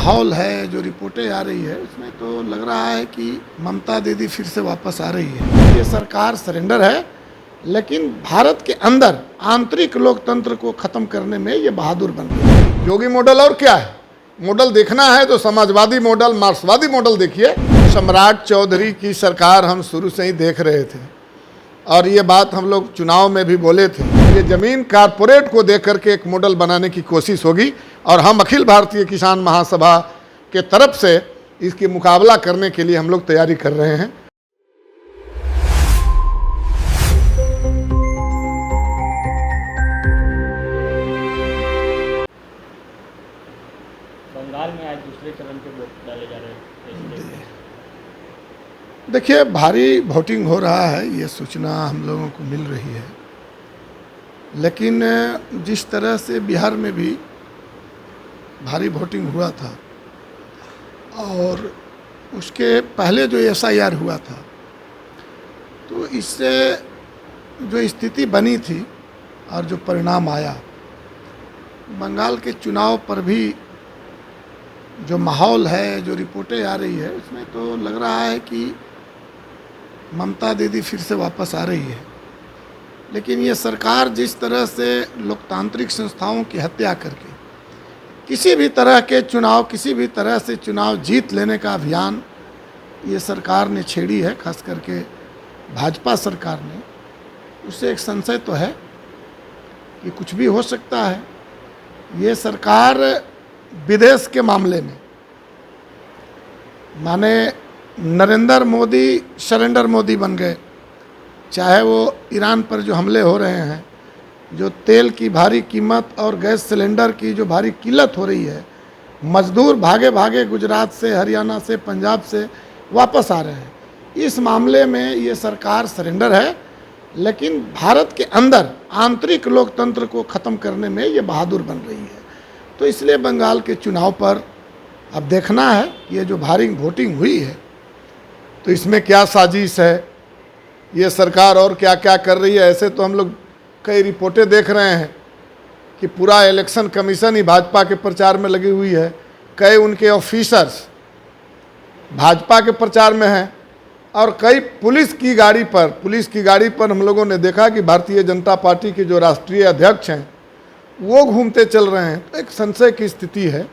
माहौल है, जो रिपोर्टें आ रही है, उसमें तो लग रहा है कि ममता दीदी फिर से वापस आ रही है। ये सरकार सरेंडर है, लेकिन भारत के अंदर आंतरिक लोकतंत्र को ख़त्म करने में ये बहादुर बन रही है। योगी मॉडल और क्या है? मॉडल देखना है तो समाजवादी मॉडल, मार्क्सवादी मॉडल देखिए। सम्राट चौधरी की सरकार हम शुरू से ही देख रहे थे और ये बात हम लोग चुनाव में भी बोले थे। ये जमीन कारपोरेट को देख करके एक मॉडल बनाने की कोशिश होगी और हम अखिल भारतीय किसान महासभा के तरफ से इसकी मुकाबला करने के लिए हम लोग तैयारी कर रहे हैं। बंगाल में आज दूसरे चरण के वोट डाले जा रहे हैं। देखिए, भारी वोटिंग हो रहा है, ये सूचना हम लोगों को मिल रही है, लेकिन जिस तरह से बिहार में भी भारी वोटिंग हुआ था और उसके पहले जो SIR हुआ था, तो इससे जो स्थिति बनी थी और जो परिणाम आया, बंगाल के चुनाव पर भी जो माहौल है, जो रिपोर्टें आ रही है, उसमें तो लग रहा है कि ममता दीदी फिर से वापस आ रही है। लेकिन ये सरकार जिस तरह से लोकतांत्रिक संस्थाओं की हत्या करके किसी भी तरह के चुनाव, किसी भी तरह से चुनाव जीत लेने का अभियान ये सरकार ने छेड़ी है, खास करके भाजपा सरकार ने, उससे एक संशय तो है कि कुछ भी हो सकता है। ये सरकार विदेश के मामले में, माने नरेंद्र मोदी सरेंडर मोदी बन गए, चाहे वो ईरान पर जो हमले हो रहे हैं, जो तेल की भारी कीमत और गैस सिलेंडर की जो भारी किल्लत हो रही है, मजदूर भागे भागे गुजरात से, हरियाणा से, पंजाब से वापस आ रहे हैं। इस मामले में ये सरकार सरेंडर है, लेकिन भारत के अंदर आंतरिक लोकतंत्र को ख़त्म करने में ये बहादुर बन रही है। तो इसलिए बंगाल के चुनाव पर अब देखना है कि ये जो भारी वोटिंग हुई है, तो इसमें क्या साजिश है, ये सरकार और क्या क्या कर रही है। ऐसे तो हम लोग कई रिपोर्टें देख रहे हैं कि पूरा इलेक्शन कमीशन ही भाजपा के प्रचार में लगी हुई है, कई उनके ऑफिसर्स भाजपा के प्रचार में हैं और कई पुलिस की गाड़ी पर हम लोगों ने देखा कि भारतीय जनता पार्टी के जो राष्ट्रीय अध्यक्ष हैं वो घूमते चल रहे हैं। तो एक संशय की स्थिति है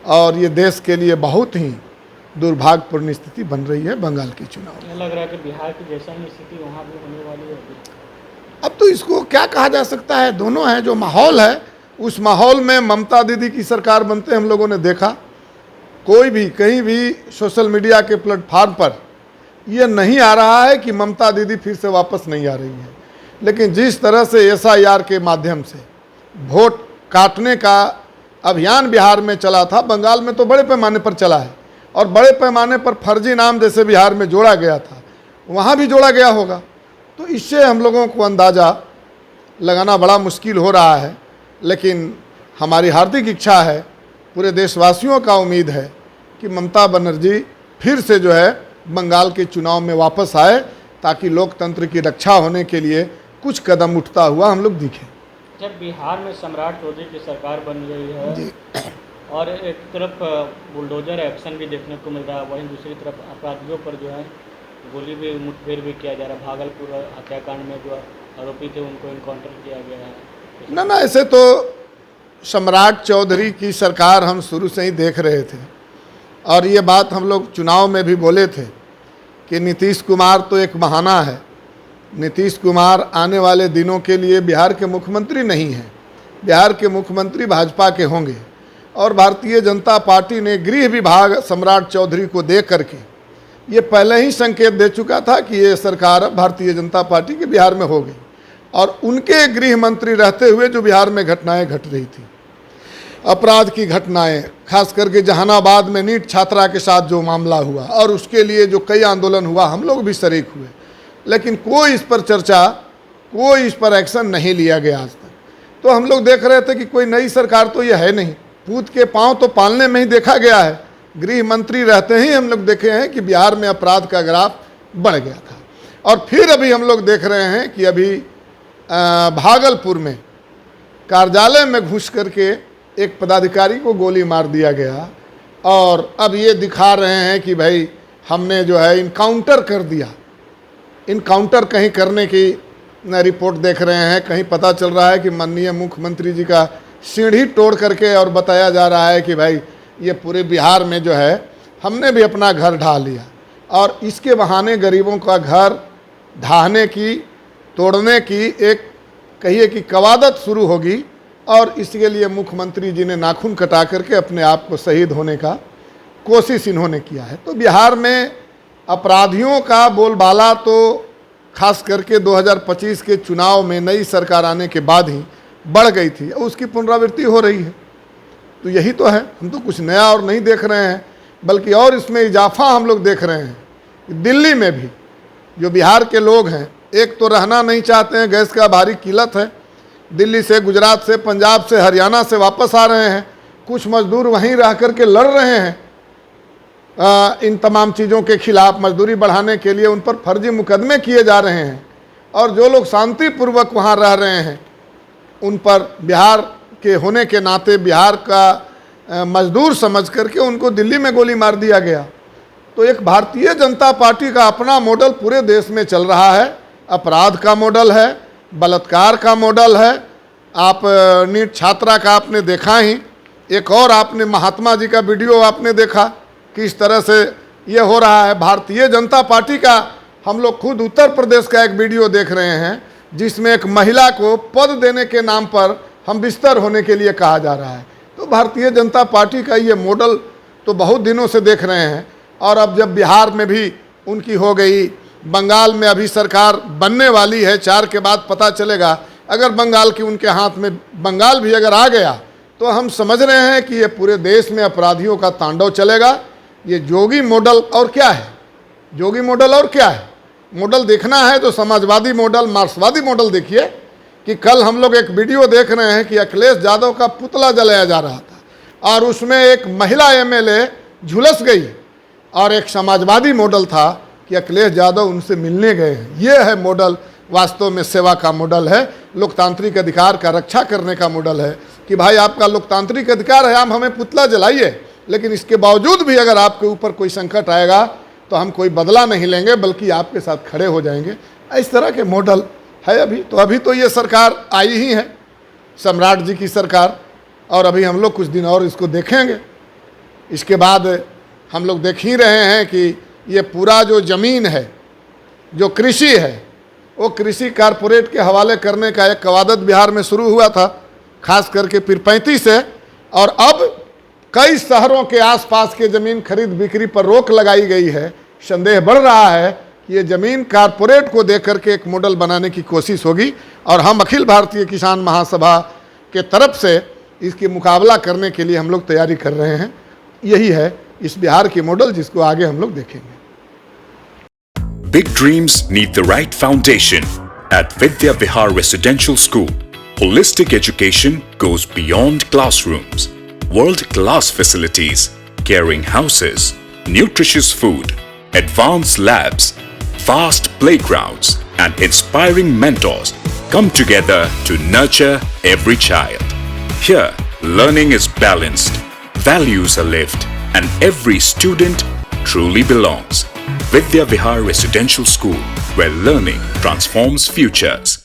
और ये देश के लिए बहुत ही दुर्भाग्यपूर्ण स्थिति बन रही है बंगाल के चुनाव में। लग रहा है कि बिहार की जैसा ही स्थिति वहाँ भी होने वाली है। अब तो इसको क्या कहा जा सकता है, दोनों है। जो माहौल है, उस माहौल में ममता दीदी की सरकार बनते हम लोगों ने देखा। कोई भी कहीं भी सोशल मीडिया के प्लेटफार्म पर यह नहीं आ रहा है कि ममता दीदी फिर से वापस नहीं आ रही है, लेकिन जिस तरह से SIR के माध्यम से वोट काटने का अभियान बिहार में चला था, बंगाल में तो बड़े पैमाने पर चला है और बड़े पैमाने पर फर्जी नाम जैसे बिहार में जोड़ा गया था, वहाँ भी जोड़ा गया होगा। तो इससे हम लोगों को अंदाज़ा लगाना बड़ा मुश्किल हो रहा है, लेकिन हमारी हार्दिक इच्छा है, पूरे देशवासियों का उम्मीद है कि ममता बनर्जी फिर से जो है बंगाल के चुनाव में वापस आए, ताकि लोकतंत्र की रक्षा होने के लिए कुछ कदम उठता हुआ हम लोग दिखें। जब बिहार में सम्राट चौधरी की सरकार बन गई है और एक तरफ बुलडोजर एक्शन भी देखने को मिल रहा है, वहीं दूसरी तरफ अपराधियों पर जो है गोली भी, मुठभेड़ भी किया जा रहा है। भागलपुर हत्याकांड में जो आरोपी थे उनको इनकाउंटर किया गया है। ना, ऐसे तो सम्राट चौधरी की सरकार हम शुरू से ही देख रहे थे और ये बात हम लोग चुनाव में भी बोले थे कि नीतीश कुमार तो एक बहाना है। नीतीश कुमार आने वाले दिनों के लिए बिहार के मुख्यमंत्री नहीं हैं, बिहार के मुख्यमंत्री भाजपा के होंगे और भारतीय जनता पार्टी ने गृह विभाग सम्राट चौधरी को दे करके ये पहले ही संकेत दे चुका था कि ये सरकार अब भारतीय जनता पार्टी के बिहार में हो गई। और उनके गृह मंत्री रहते हुए जो बिहार में घटनाएं घट रही थी, अपराध की घटनाएं, खास करके जहानाबाद में नीट छात्रा के साथ जो मामला हुआ और उसके लिए जो कई आंदोलन हुआ, हम लोग भी शरीक हुए, लेकिन कोई इस पर चर्चा, कोई इस पर एक्शन नहीं लिया गया आज तक। तो हम लोग देख रहे थे कि कोई नई सरकार तो ये है नहीं, पूत के पाँव तो पालने में ही देखा गया है। गृह मंत्री रहते ही हम लोग देखे हैं कि बिहार में अपराध का ग्राफ बढ़ गया था और फिर अभी हम लोग देख रहे हैं कि अभी भागलपुर में कार्यालय में घुस करके एक पदाधिकारी को गोली मार दिया गया और अब ये दिखा रहे हैं कि भाई हमने जो है इनकाउंटर कर दिया। इनकाउंटर कहीं करने की रिपोर्ट देख रहे हैं, कहीं पता चल रहा है कि माननीय मुख्यमंत्री जी का सीढ़ी तोड़ करके और बताया जा रहा है कि भाई ये पूरे बिहार में जो है हमने भी अपना घर ढा लिया, और इसके बहाने गरीबों का घर ढाने की, तोड़ने की एक कहिए कि कवादत शुरू होगी। और इसके लिए मुख्यमंत्री जी ने नाखून कटा करके अपने आप को शहीद होने का कोशिश इन्होंने किया है। तो बिहार में अपराधियों का बोलबाला तो खास करके 2025 के चुनाव में नई सरकार आने के बाद ही बढ़ गई थी, उसकी पुनरावृत्ति हो रही है। तो यही तो है, हम तो कुछ नया और नहीं देख रहे हैं, बल्कि और इसमें इजाफा हम लोग देख रहे हैं। दिल्ली में भी जो बिहार के लोग हैं, एक तो रहना नहीं चाहते हैं, गैस का भारी किल्लत है, दिल्ली से, गुजरात से, पंजाब से, हरियाणा से वापस आ रहे हैं। कुछ मजदूर वहीं रह करके लड़ रहे हैं इन तमाम चीज़ों के खिलाफ, मजदूरी बढ़ाने के लिए उन पर फर्जी मुकदमे किए जा रहे हैं। और जो लोग शांतिपूर्वक वहाँ रह रहे हैं उन पर बिहार के होने के नाते बिहार का मजदूर समझ करके उनको दिल्ली में गोली मार दिया गया। तो एक भारतीय जनता पार्टी का अपना मॉडल पूरे देश में चल रहा है। अपराध का मॉडल है, बलात्कार का मॉडल है। आप नीट छात्रा का आपने देखा ही, एक और आपने महात्मा जी का वीडियो आपने देखा किस तरह से ये हो रहा है। भारतीय जनता पार्टी का हम लोग खुद उत्तर प्रदेश का एक वीडियो देख रहे हैं जिसमें एक महिला को पद देने के नाम पर हम बिस्तर होने के लिए कहा जा रहा है। तो भारतीय जनता पार्टी का ये मॉडल तो बहुत दिनों से देख रहे हैं। और अब जब बिहार में भी उनकी हो गई, बंगाल में अभी सरकार बनने वाली है, 4 के बाद पता चलेगा। अगर बंगाल की उनके हाथ में बंगाल भी अगर आ गया तो हम समझ रहे हैं कि ये पूरे देश में अपराधियों का तांडव चलेगा। ये जोगी मॉडल और क्या है, जोगी मॉडल और क्या है। मॉडल देखना है तो समाजवादी मॉडल, मार्क्सवादी मॉडल देखिए कि कल हम लोग एक वीडियो देख रहे हैं कि अखिलेश यादव का पुतला जलाया जा रहा था और उसमें एक महिला एमएलए झुलस गई, और एक समाजवादी मॉडल था कि अखिलेश यादव उनसे मिलने गए हैं। ये है मॉडल, वास्तव में सेवा का मॉडल है, लोकतांत्रिक अधिकार का रक्षा करने का मॉडल है कि भाई आपका लोकतांत्रिक अधिकार है, आप हमें पुतला जलाइए, लेकिन इसके बावजूद भी अगर आपके ऊपर कोई संकट आएगा तो हम कोई बदला नहीं लेंगे, बल्कि आपके साथ खड़े हो जाएंगे। इस तरह के मॉडल है अभी तो ये सरकार आई ही है, सम्राट जी की सरकार, और अभी हम लोग कुछ दिन और इसको देखेंगे। इसके बाद हम लोग देख ही रहे हैं कि ये पूरा जो ज़मीन है, जो कृषि है, वो कृषि कारपोरेट के हवाले करने का एक कवादत बिहार में शुरू हुआ था, खास करके फिर 35 से, और अब कई शहरों के आसपास के ज़मीन खरीद बिक्री पर रोक लगाई गई है। संदेह बढ़ रहा है कि ये ज़मीन कारपोरेट को दे करके एक मॉडल बनाने की कोशिश होगी, और हम अखिल भारतीय किसान महासभा के तरफ से इसकी मुकाबला करने के लिए हम लोग तैयारी कर रहे हैं। यही है इस बिहार की मॉडल, जिसको आगे हम लोग देखेंगे। Big dreams need the right foundation. At Vidya Vihar Residential School, holistic education goes beyond classrooms. World-class facilities, caring houses, nutritious food, advanced labs, vast playgrounds, and inspiring mentors come together to nurture every child. Here, learning is balanced, values are lived, and every student truly belongs. Vidya Vihar Residential School, where learning transforms futures.